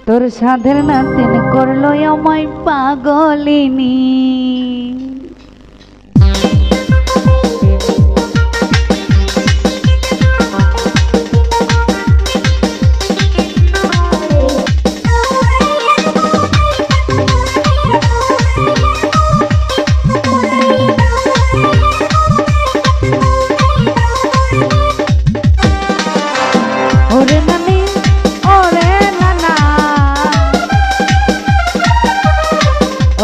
তোর সাধের নাতিন করলো আমায় পাগলিনী। ওরে নানি ওরে নানা,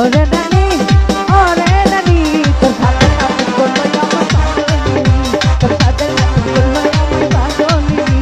ওরে নানি ওরে নানি, তোর সাথে নাতি করলো আমার পাগলিনী, তোর সাথে নাতি করলো আমার পাগলিনী।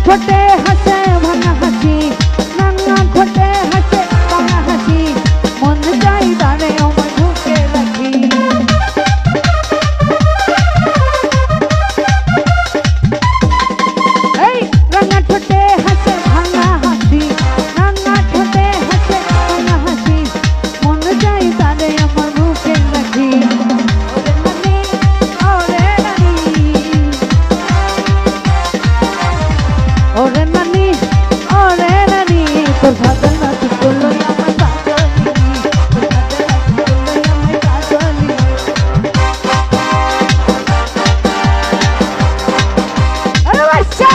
ঠোঁটে হাসে ভাঙা হাসি, রাঙা ঠোঁটে হাসে ভাঙা হাসি, মন চাই তারে আমার বুকে রাখি। এই রাঙা ঠোঁটে হাসে ভাঙা হাসি, রাঙা ঠোঁটে হাসে ভাঙা হাসি, মন চাই তারে আমার বুকে রাখি। ওরে নানি ওরে নানি, তোর সাথে নাতি করলো আমার পাগলিনী, তোর সাথে নাতি করলো আমার পাগলিনী। আরে বাচ্চা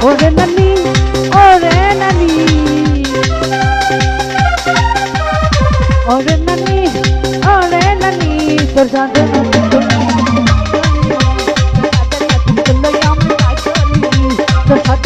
ওরে নানি ওরে নানি, ওরে নানি ওরে নানি, তোর সাথে নাতি করলো আমার পাগলিনী, তোর সাথে